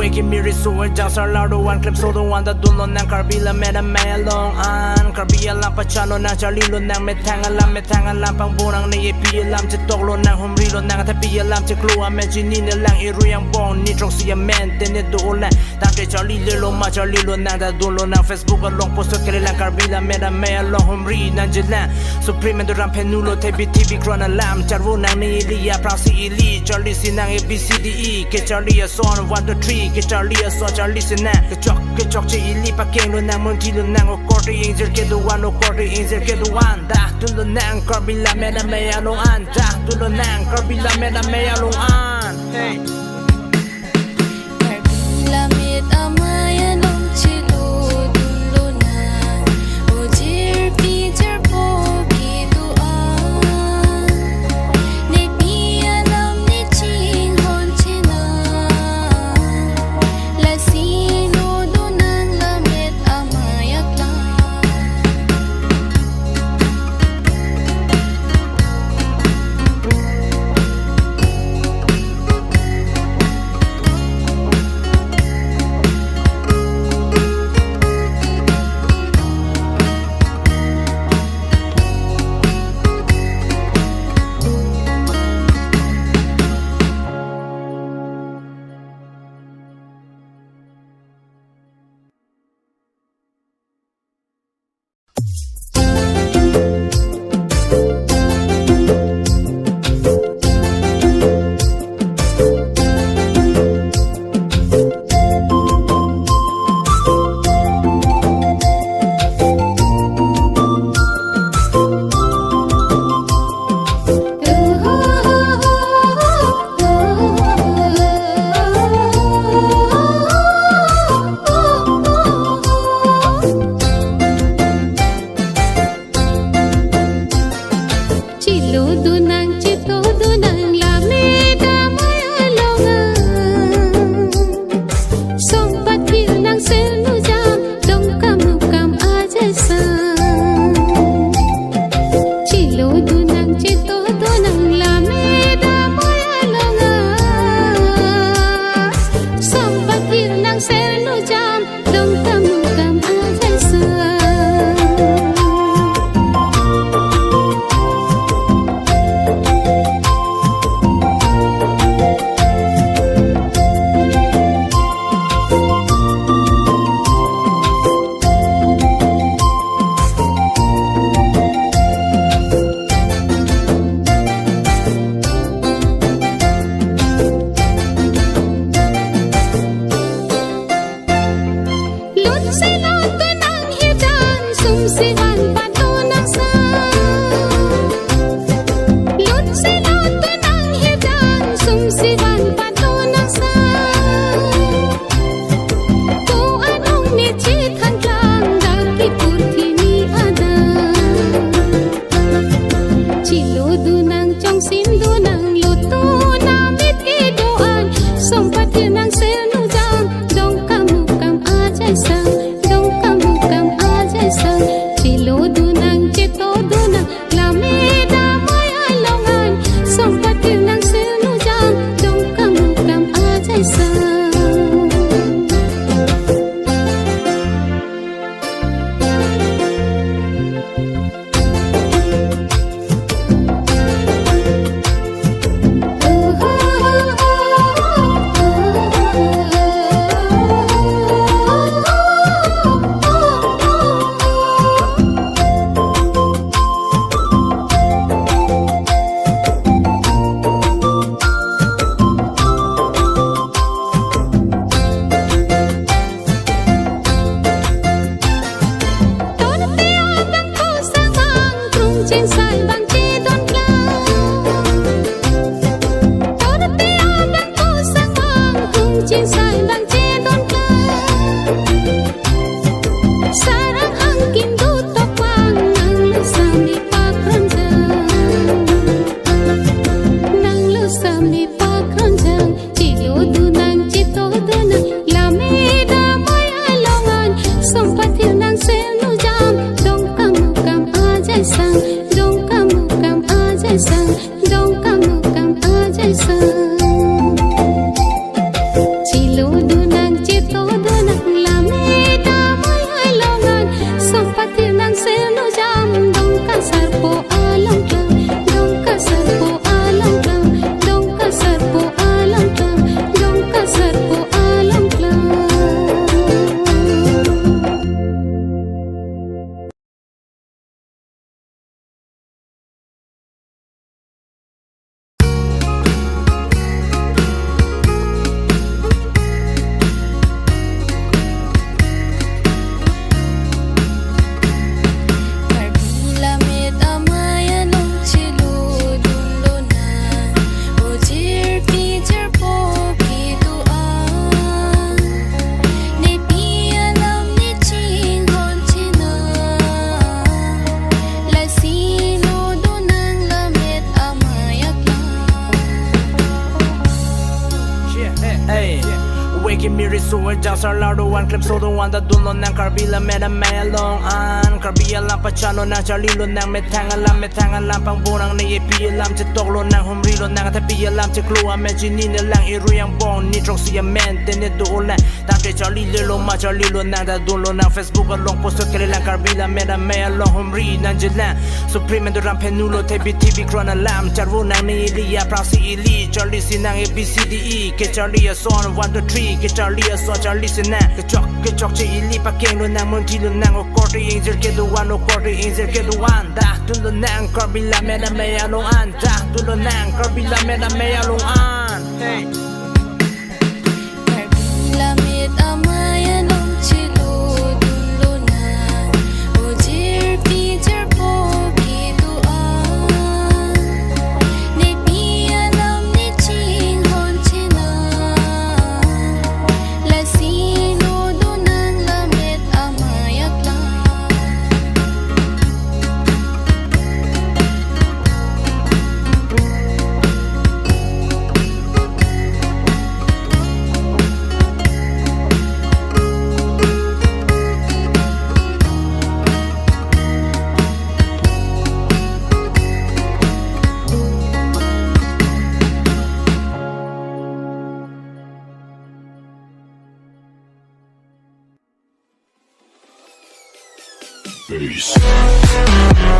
waking me so just a lot of one clip so the one that do not nang Karbi la me da me along an Karbi alam pachano nang Charlie lo nang me tang alam pang borang na ye pi alam che tok lo nang hum ri lo nang ta pi alam che klo ame ji ni ne lang iru yang bong ni trok si a man te ne do la ta ke Charlie le lo ma Charlie lo nang da do lo nang Facebook along post ke lang Karbi la me da me along hum ri nang je lang supreme do ram penulo te bi TV crown alam charvo nang ni Ilia Prasi Ili Charlie sinang ABCDE ke Charlie a son 1 2 3 ke Charlie a son Charlie sinang ke chok che Ili pa keng lo nang mon ti lo nang o quarter angel ke do one o quarter angel ke do one da tu lo nang Karbi la me da me along an da tu lo nang Karbi la me da me along an hey la me da Amei along chilo dulo nang o jir pi jir po ki do an ne pi alam ne ching hon china la sino do nang la me da Amei akla Chilo duna waking me risuan jang sar lado one clip so the one that do no nang Karbi la mera may long an Karbi alam pachano nang charlilo nang metang alam pang bunang ni epi alam chitok lo nang humrilo nang tapi alam chikluwa mejini na lang iruyang bong ni trok siya mente ni duulan Tante charlilo ma charlilo nang da dulo nang Facebook along posto kere lang Karbi la mera may long humri nang jilan Supreme and ram penulo tebi TV kron alam charwo nang ni ilia prasi ili charli sinang ABCDE ke charli a son 1 2 3 ke charli a son charli sinang ke chok che ili pa keng lo nang mon ti lo nang o korte angel ke do one o korte angel ke do one da tu lo nang Karbi la mera may along an da tu lo nang Karbi la mera may along an hey Karbi la met amay anong chilo dulo na o jir Peter po kiduan ni pi alam ni ching hon china la sino dunan la met amay aklan Peace.